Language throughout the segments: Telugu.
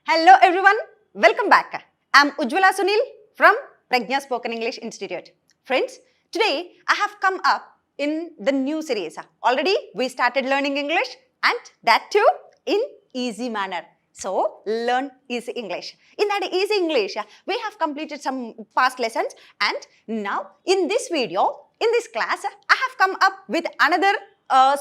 Hello everyone, welcome back. I'm Ujjwala Sunil from Pragya Spoken English Institute. Friends, today I have come up in the new series. Already we started learning English and that too in easy manner. So learn easy English. In that easy English, we have completed some past lessons and now in this video, in this class, I have come up with another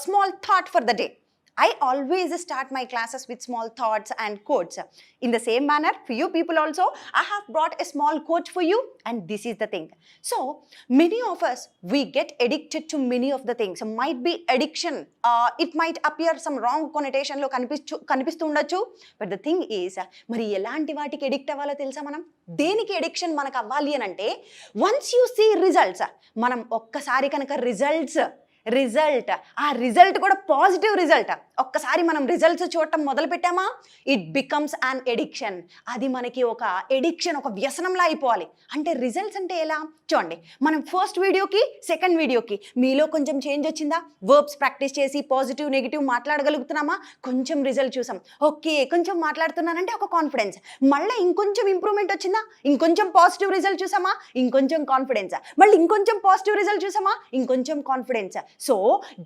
small thought for the day. I always start my classes with small thoughts and quotes. In the same manner, for you people also, I have brought a small quote for you and this is the thing. So, many of us, we get addicted to many of the things. Might be addiction, it might appear some wrong connotation లో కనిపిస్తూ ఉండొచ్చు. But the thing is, మరి ఎలాంటి వాటికి ఎడిక్ట్ అవ్వాలో తెలుసా మనం? దేనికి ఎడిక్షన్ మనకు అవ్వాలి అని అంటే, వన్స్ యూ సీ రిజల్ట్స్, మనం ఒక్కసారి కనుక ఆ రిజల్ట్ కూడా పాజిటివ్ రిజల్ట్, ఒక్కసారి మనం రిజల్ట్స్ చూడటం మొదలు పెట్టామా, ఇట్ బికమ్స్ అన్ ఎడిక్షన్. అది మనకి ఒక ఎడిక్షన్, ఒక వ్యసనంలా అయిపోవాలి. అంటే రిజల్ట్స్ అంటే ఎలా చూడండి, మనం ఫస్ట్ వీడియోకి సెకండ్ వీడియోకి మీలో కొంచెం చేంజ్ వచ్చిందా, వర్బ్స్ ప్రాక్టీస్ చేసి పాజిటివ్ నెగిటివ్ మాట్లాడగలుగుతున్నామా, కొంచెం రిజల్ట్ చూసాం, ఓకే కొంచెం మాట్లాడుతున్నానంటే ఒక కాన్ఫిడెన్స్, మళ్ళీ ఇంకొంచెం ఇంప్రూవ్మెంట్ వచ్చిందా, ఇంకొంచెం పాజిటివ్ రిజల్ట్ చూసామా, ఇంకొంచెం కాన్ఫిడెన్స్, మళ్ళీ ఇంకొంచెం పాజిటివ్ రిజల్ట్ చూసామా, ఇంకొంచెం confidence. So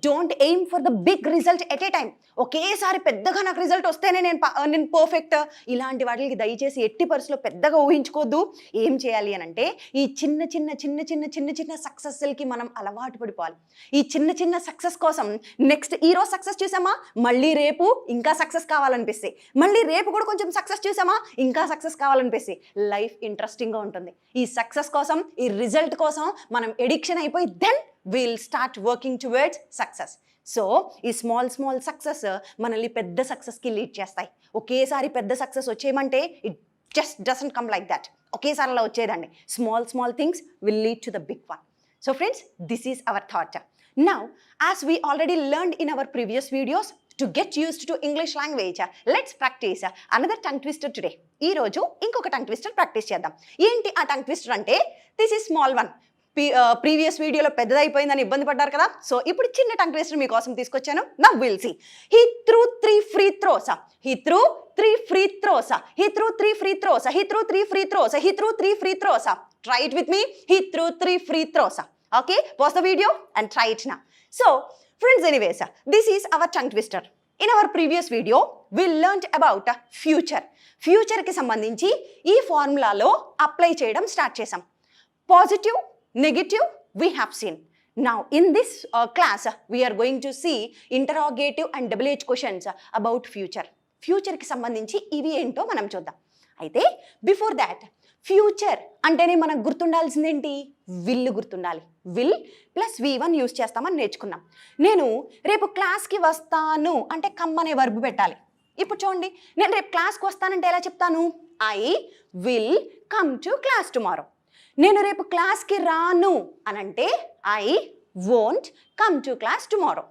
don't aim for the big result at a time. ఒకేసారి పెద్దగా నాకు రిజల్ట్ వస్తేనే నేను పర్ఫెక్ట్, ఇలాంటి వాటికి దయచేసి ఎట్టి పరిస్థితుల్లో పెద్దగా ఊహించుకోవద్దు. ఏం చేయాలి అని అంటే, ఈ చిన్న చిన్న సక్సెస్కి మనం అలవాటు పడిపోవాలి. ఈ చిన్న సక్సెస్ కోసం నెక్స్ట్ ఈరోజు సక్సెస్ చూసామా, మళ్ళీ రేపు ఇంకా సక్సెస్ కావాలనిపిస్తే, మళ్ళీ రేపు కూడా కొంచెం సక్సెస్ చూసామా, ఇంకా సక్సెస్ కావాలనిపిస్తే, లైఫ్ ఇంట్రెస్టింగ్గా ఉంటుంది. ఈ సక్సెస్ కోసం, ఈ రిజల్ట్ కోసం మనం ఎడిక్షన్ అయిపోయి then we'll start working towards success. So ఈ స్మాల్ సక్సెస్ మనల్ని పెద్ద సక్సెస్కి లీడ్ చేస్తాయి. ఒకేసారి పెద్ద సక్సెస్ వచ్చేయమంటే it just doesn't come like that. ఒకేసారి అలా వచ్చేదండి. Small things will lead to the big one. So friends, this is our thought. Now as we already learned in our previous videos, to get used to English language, let's practice another tongue twister today. ఈ రోజు ఇంకొక టంగ్ ట్విస్టర్ ప్రాక్టీస్ చేద్దాం. ఏంటి ఆ టంగ్ ట్విస్టర్ అంటే, this is small one. Previous వీడియోలో పెద్దదైపోయిందని ఇబ్బంది పడ్డారు కదా, సో ఇప్పుడు చిన్న టంగ్ ట్విస్టర్ మీకోసం తీసుకొచ్చాను. Now will see. He threw 3 free throws. He threw 3 free throws. He threw 3 free throws. He threw 3 free throws. He threw 3 free throws. Try it with me. He threw 3 free throws. Okay, pause the video and try it now. So friends, anyways, this is our tongue twister. In our previous video, we learned about future. Future కి సంబంధించి ఈ ఫార్ములాలో అప్లై చేయడం స్టార్ట్ చేసాం. Positive, negative we have seen. Now in this class we are going to see interrogative and double H questions about future. Future కి సంబంధించి ఇవి ఏంటో మనం చూద్దాం. అయితే బిఫోర్ దాట్, ఫ్యూచర్ అంటేనే మనకు గుర్తుండాల్సింది ఏంటి, విల్ గుర్తుండాలి. విల్ ప్లస్ V1 యూజ్ చేస్తామని నేర్చుకున్నాం. నేను రేపు క్లాస్కి వస్తాను అంటే కమ్ అనే వర్బ్ పెట్టాలి. ఇప్పుడు చూడండి, నేను రేపు క్లాస్కి వస్తానంటే ఎలా చెప్తాను, I will come to class tomorrow. నేను రేపు క్లాస్కి రాను అనంటే I won't come to class tomorrow.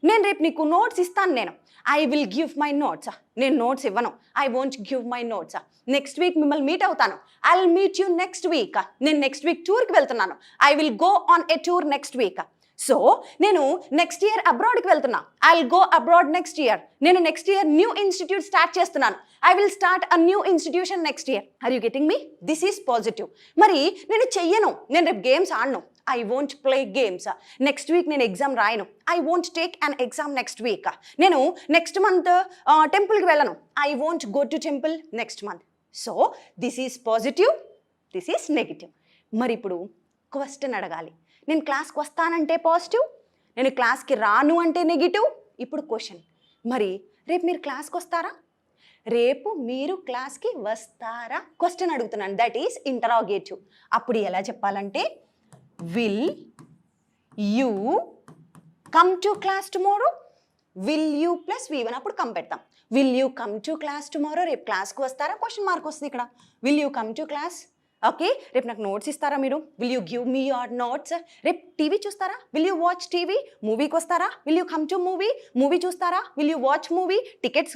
నేను రేపు నీకు నోట్స్ ఇస్తాను, I will give my notes. నేను నోట్స్ ఇవ్వను, I won't give my notes. Next week మిమ్మల్ని మీట్ అవుతాను, I will meet you next week. నేను నెక్స్ట్ వీక్ టూర్కి వెళ్తున్నాను, I will go on a tour next week. So నేను నెక్స్ట్ ఇయర్ అబ్రాడ్కి వెళ్తున్నా, I will go abroad next year. నేను next year new institute start చేస్తున్నాను, I will start a new institution next year. Are you getting me? This is positive. మరి నేను చెయ్యను, నేను రేపు గేమ్స్ ఆడను, I won't play games. Next week నేను ఎగ్జామ్ రాయను, I won't take an exam next week. నేను నెక్స్ట్ మంత్ టెంపుల్కి వెళ్ళను, I won't go to temple next month. So this is positive, this is negative. మరి ఇప్పుడు క్వశ్చన్ అడగాలి. నేను క్లాస్కి వస్తానంటే పాజిటివ్, నేను క్లాస్కి రాను అంటే నెగిటివ్. ఇప్పుడు క్వశ్చన్, మరి రేపు మీరు క్లాస్కి వస్తారా, రేపు మీరు క్లాస్కి వస్తారా, క్వశ్చన్ అడుగుతున్నాను. That is interrogative. అప్పుడు ఎలా చెప్పాలంటే, will you come to class tomorrow, will you plus V1 అప్పుడు కమ్ పెడతాం. Will you come to class tomorrow, రేపు క్లాస్కి వస్తారా, క్వశ్చన్ మార్క్ వస్తుంది ఇక్కడ. Will you come to class, okay. రేపు నాకు నోట్స్ ఇస్తారా మీరు, will you give me your notes. రేపు టీవీ చూస్తారా, విల్ యూ వాచ్ టీవీ. మూవీకి వస్తారా, will you come to movie. Movie చూస్తారా, will you watch movie. Tickets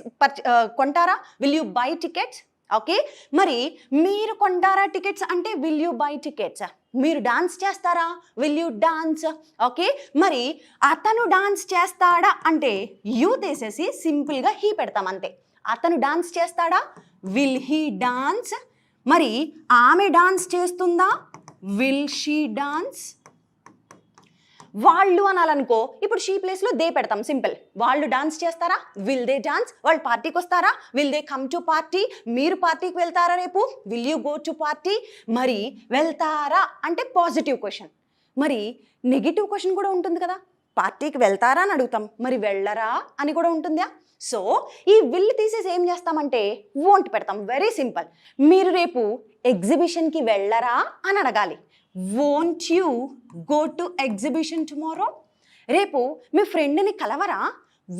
కొంటారా, will you buy tickets. Okay, మరి మీరు కొంటారా టికెట్స్ అంటే విల్ యూ బై టికెట్స్. మీరు డాన్స్ చేస్తారా, విల్ యూ డాన్స్. ఓకే, మరి అతను డాన్స్ చేస్తాడా అంటే యూ తీసేసి సింపుల్గా హీ పెడతాం అంతే. అతను డాన్స్ చేస్తాడా, విల్ హీ డాన్స్? మరి ఆమె డాన్స్ చేస్తుందా? Will she dance? వాళ్ళు అనాలనుకో, ఇప్పుడు షీ ప్లేస్లో దే పెడతాం, సింపుల్. వాళ్ళు డాన్స్ చేస్తారా? Will they dance? వాళ్ళు పార్టీకి వస్తారా? Will they come to party? మీరు పార్టీకి వెళ్తారా రేపు? Will you go to party? మరి వెళ్తారా అంటే పాజిటివ్ క్వశ్చన్. మరి నెగిటివ్ క్వశ్చన్ కూడా ఉంటుంది కదా, పార్టీకి వెళ్తారా అని అడుగుతాం, మరి వెళ్ళరా అని కూడా ఉంటుందా? సో ఈ విల్ తీసేసి ఏం చేస్తామంటే వోంట్ పెడతాం. Very simple. మీరు రేపు ఎగ్జిబిషన్కి వెళ్ళరా అని అడగాలి. Won't you go to exhibition tomorrow? రేపు మీ ఫ్రెండ్ని కలవరా?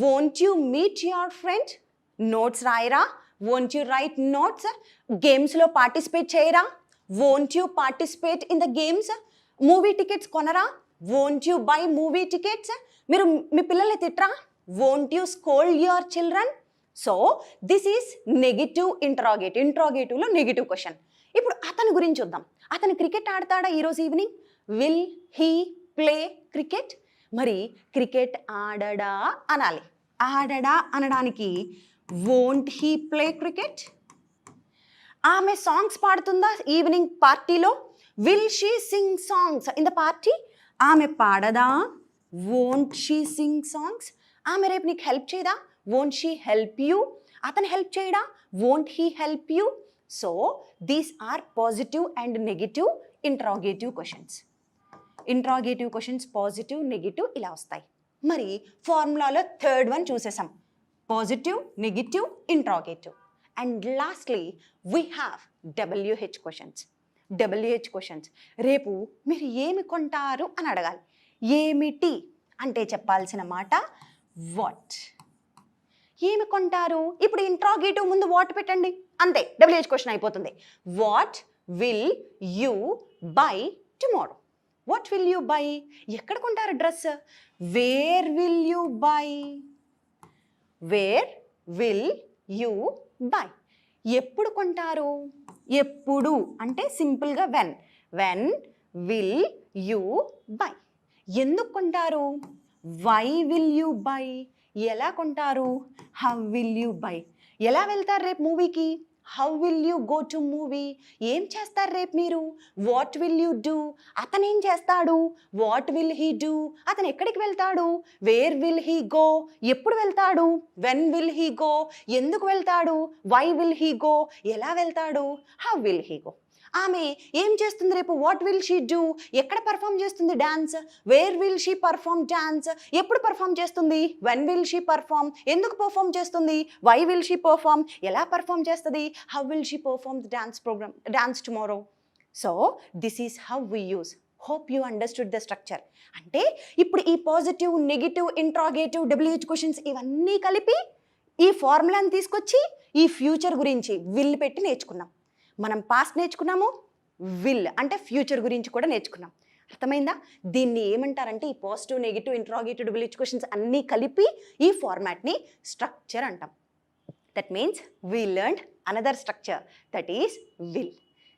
Won't you meet your friend? Notes రాయరా? Won't you write notes? గేమ్స్లో పార్టిసిపేట్ చేయరా? Won't you participate in the games? Movie tickets కొనరా? Won't you buy movie tickets? మీరు మీ పిల్లల్ని తిట్టరా? Won't you scold your children? So this is negative interrogative. ఇంటరాగేటివ్లో నెగిటివ్ క్వశ్చన్. ఇప్పుడు అతని గురించి చూద్దాం. అతను క్రికెట్ ఆడతాడా ఈరోజు evening? Will he play cricket? మరి క్రికెట్ ఆడడా అనాలి. ఆడడా అనడానికి వోంట్ హీ ప్లే క్రికెట్? ఆమె సాంగ్స్ పాడుతుందా ఈవినింగ్ పార్టీలో? Will she sing songs in the party? ఆమె పాడదా? Won't she sing songs? ఆమె రేపు నీకు హెల్ప్ చేయదా? Won't she help you? అతను హెల్ప్ చేయడా? Won't he help you? So these are positive and negative interrogative questions. Interrogative questions positive, negative ఇలా వస్తాయి. మరి ఫార్ములాలో థర్డ్ వన్ చూసేసాం, positive, negative, interrogative. And lastly we have WH questions. WH questions రేపు మీరు ఏమి కొంటారు అని అడగాలి. ఏమిటి అంటే చెప్పాల్సిన మాట వాట్. ఏమి కొంటారు? ఇప్పుడు ఇంట్రాగేటివ్ ముందు వాట్ పెట్టండి, అంతే, WH క్వశ్చన్ అయిపోతుంది. What will you buy tomorrow? What will you buy? ఎక్కడ కొంటారు dress? Where will you buy? Where will you buy? ఎప్పుడు కొంటారు? ఎప్పుడు అంటే సింపుల్గా when. When will you buy? ఎందుకు కొంటారు? Why will you buy? ఎలా కొంటారు? How will you buy? ఎలా వెళ్తారు రేపు మూవీకి? How will you go to movie? ఏం చేస్తారు రేపు మీరు? What will you do? అతను ఏం చేస్తాడు? What will he do? అతను ఎక్కడికి వెళ్తాడు? Where will he go? ఎప్పుడు వెళ్తాడు? When will he go? ఎందుకు వెళ్తాడు? Why will he go? ఎలా వెళ్తాడు? How will he go? ఆమె ఏం చేస్తుంది రేపు? What will she do? ఎక్కడ పర్ఫామ్ చేస్తుంది dance? Where will she perform dance? ఎప్పుడు పర్ఫామ్ చేస్తుంది? When will she perform? ఎందుకు పర్ఫామ్ చేస్తుంది? Why will she perform? ఎలా పర్ఫామ్ చేస్తుంది? How will she perform the dance tomorrow? So this is how we use. Hope you understood the structure. అంటే ఇప్పుడు ఈ positive, negative, interrogative, WH questions ఇవన్నీ కలిపి ఈ ఫార్ములాని తీసుకొచ్చి ఈ ఫ్యూచర్ గురించి విల్ పెట్టి నేర్చుకున్నాం. మనం పాస్ట్ నేర్చుకున్నాము, విల్ అంటే ఫ్యూచర్ గురించి కూడా నేర్చుకున్నాం. అర్థమైందా? దీన్ని ఏమంటారంటే ఈ positive, negative, interrogative, WH questions అన్నీ కలిపి ఈ ఫార్మాట్ని స్ట్రక్చర్ అంటాం. That means we learned another structure, that is will.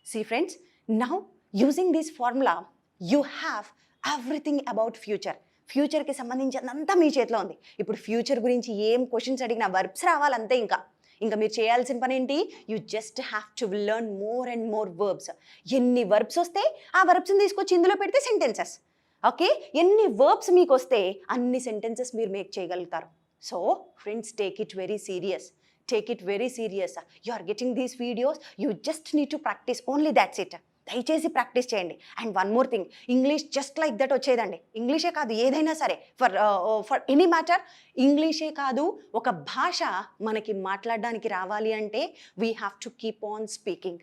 See friends, now using this formula you have everything about future. ఫ్యూచర్కి సంబంధించినంతా మీ చేతిలో ఉంది. ఇప్పుడు ఫ్యూచర్ గురించి ఏం క్వశ్చన్స్ అడిగినా వర్బ్స్ రావాలంతే. ఇంకా మీరు చేయాల్సిన పని ఏంటి? You just have to learn more and more verbs. ఎన్ని వర్బ్స్ వస్తే ఆ వర్బ్స్ని తీసుకొచ్చి ఇందులో పెడితే సెంటెన్సెస్. ఓకే, ఎన్ని వర్బ్స్ మీకు వస్తే అన్ని సెంటెన్సెస్ మీరు మేక్ చేయగలుగుతారు. So friends, take it very serious. Take it very serious. You are getting these videos, you just need to practice, only that's it. దయచేసి ప్రాక్టీస్ చేయండి. And one more thing, English just like that వచ్చేదండి. ఇంగ్లీషే కాదు, ఏదైనా సరే, ఫర్ ఎనీ మ్యాటర్, ఇంగ్లీషే కాదు, ఒక భాష మనకి మాట్లాడడానికి రావాలి అంటే we have to keep on speaking.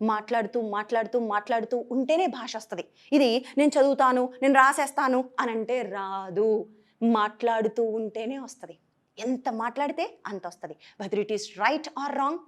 మాట్లాడుతూ మాట్లాడుతూ మాట్లాడుతూ ఉంటేనే భాష వస్తుంది. ఇది నేను చదువుతాను, నేను రాసేస్తాను అని అంటే రాదు. మాట్లాడుతూ ఉంటేనే వస్తుంది. ఎంత మాట్లాడితే అంత వస్తుంది. Whether it is right or wrong,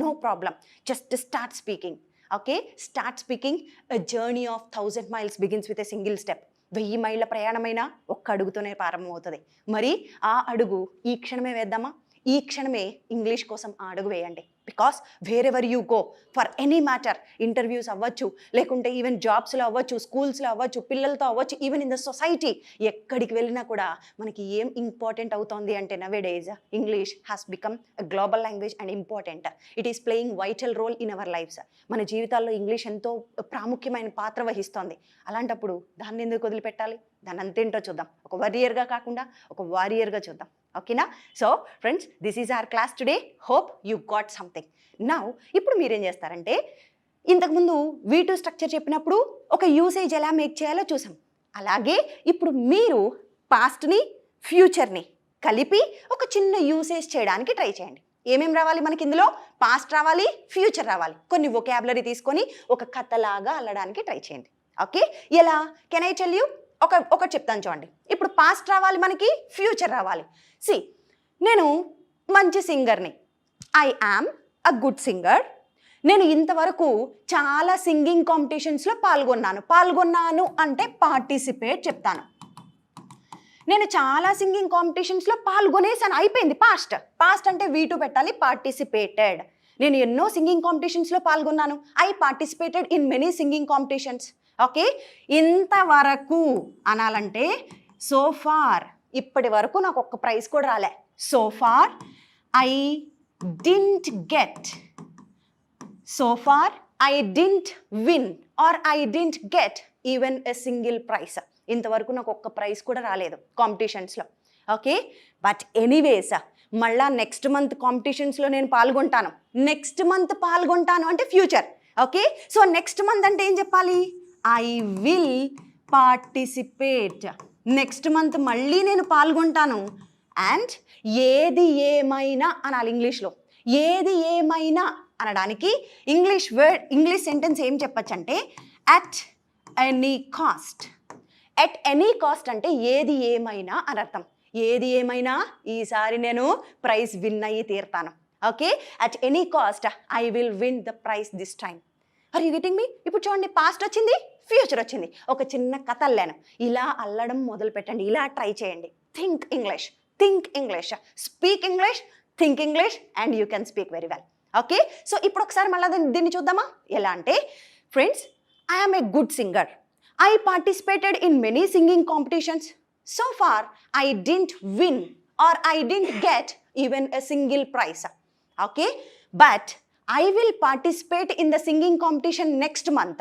no problem, just start speaking. Okay, start speaking. A journey of 1000 miles begins with a single step. 1000 మైళ్ళ ప్రయాణమైనా ఒక్క అడుగుతోనే ప్రారంభమవుతుంది. మరి ఆ అడుగు ఈ క్షణమే వేద్దామా? ఈ క్షణమే ఇంగ్లీష్ కోసం ఆ అడుగు వేయండి. Because wear ever you go for any matter, interviews అవ్వచ్చు, లేకుంటే ఈవెన్ జాబ్స్లో అవ్వచ్చు, స్కూల్స్లో అవ్వచ్చు, పిల్లలతో అవ్వచ్చు, ఈవెన్ ఇన్ ద సొసైటీ ఎక్కడికి వెళ్ళినా కూడా మనకి ఏం ఇంపార్టెంట్ అవుతుంది అంటే nowadays English has become a global language and important. It is playing vital role in our lives. మన జీవితాల్లో ఇంగ్లీష్ ఎంతో ప్రాముఖ్యమైన పాత్ర వహిస్తోంది. అలాంటప్పుడు దాన్ని ఎందుకు వదిలిపెట్టాలి? దాన్ని అంతేంటో చూద్దాం. ఒక వారియర్గా కాకుండా ఒక వారియర్గా చూద్దాం. ఓకేనా? So friends, this is our class today. Hope you got something. Now ఇప్పుడు మీరేం చేస్తారంటే, ఇంతకుముందు V2 స్ట్రక్చర్ చెప్పినప్పుడు ఒక యూసేజ్ ఎలా మేక్ చేయాలో చూసాం. అలాగే ఇప్పుడు మీరు పాస్ట్ని ఫ్యూచర్ని కలిపి ఒక చిన్న యూసేజ్ చేయడానికి ట్రై చేయండి. ఏమేం రావాలి మనకి ఇందులో? పాస్ట్ రావాలి, ఫ్యూచర్ రావాలి. కొన్ని వొకాబులరీ తీసుకొని ఒక కథలాగా అల్లడానికి ట్రై చేయండి. ఓకే, ఎలా? Can I tell you? ఒకటి చెప్తాను చూడండి. ఇప్పుడు పాస్ట్ రావాలి మనకి, ఫ్యూచర్ రావాలి. సి, నేను మంచి సింగర్ని. I am a good singer. నేను ఇంతవరకు చాలా సింగింగ్ కాంపిటీషన్స్లో పాల్గొన్నాను అంటే పార్టిసిపేట్ చెప్తాను. నేను చాలా సింగింగ్ కాంపిటీషన్స్లో పాల్గొనేసాను, అయిపోయింది పాస్ట్. పాస్ట్ అంటే V2 పెట్టాలి, పార్టిసిపేటెడ్. నేను ఎన్నో సింగింగ్ కాంపిటీషన్స్లో పాల్గొన్నాను. I participated in many singing competitions. Okay, ఇంతవరకు అనాలంటే సో ఫార్, ఇప్పటి వరకు నాకు ఒక్క ప్రైజ్ కూడా రాలే. So far I didn't get, so far I didn't win or I didn't get even a single prize. ఇంతవరకు నాకు ఒక్క ప్రైజ్ కూడా రాలేదు కాంపిటీషన్స్లో. ఓకే, బట్ ఎనీవేస్, మళ్ళా నెక్స్ట్ మంత్ కాంపిటీషన్స్లో నేను పాల్గొంటాను. నెక్స్ట్ మంత్ పాల్గొంటాను అంటే future. Okay, so next month అంటే ఏం చెప్పాలి? I will participate. Next month మళ్ళీ నేను పాల్గొంటాను. అండ్ ఏది ఏమైనా అనాలి ఇంగ్లీష్లో. ఏది ఏమైనా అనడానికి ఇంగ్లీష్ సెంటెన్స్ ఏం చెప్పచ్చు అంటే at any cost. At any cost అంటే ఏది ఏమైనా అని అర్థం. ఏది ఏమైనా ఈసారి నేను ప్రైజ్ విన్ అయ్యి తీరుతాను. Okay, at any cost I will win the prize this time. Are you getting me? ఇప్పుడు చూడండి, పాస్ట్ వచ్చింది, ఫ్యూచర్ వచ్చింది. ఒక చిన్న కథ అల్లాను. ఇలా అల్లడం మొదలు పెట్టండి, ఇలా ట్రై చేయండి. Think English, speak English, think English and you can speak very well. Okay, so ఇప్పుడు ఒకసారి మళ్ళీ దీన్ని చూద్దామా? ఎలా అంటే, friends, I am a good singer. I participated in many singing competitions. So far I didn't win or I didn't get even a single prize. Okay, but I will participate in the singing competition next month.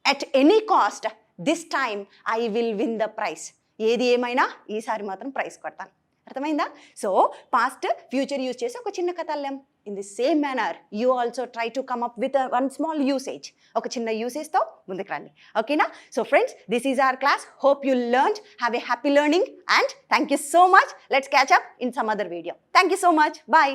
At any cost, this time I will win the prize. ఏది ఏమైనా ఈసారి మాత్రం ప్రైజ్ కొడతాను. అర్థమైందా? సో పాస్ట్ ఫ్యూచర్ యూజ్ చేసి ఒక చిన్న కథ అల్లాం. In the same manner you also try to come up with one small usage. ఒక చిన్న యూసేజ్తో ముందుకు రండి. ఓకేనా? So friends, this is our class. Hope you learned. Have a happy learning and thank you so much. Let's catch up in some other video. Thank you so much. Bye.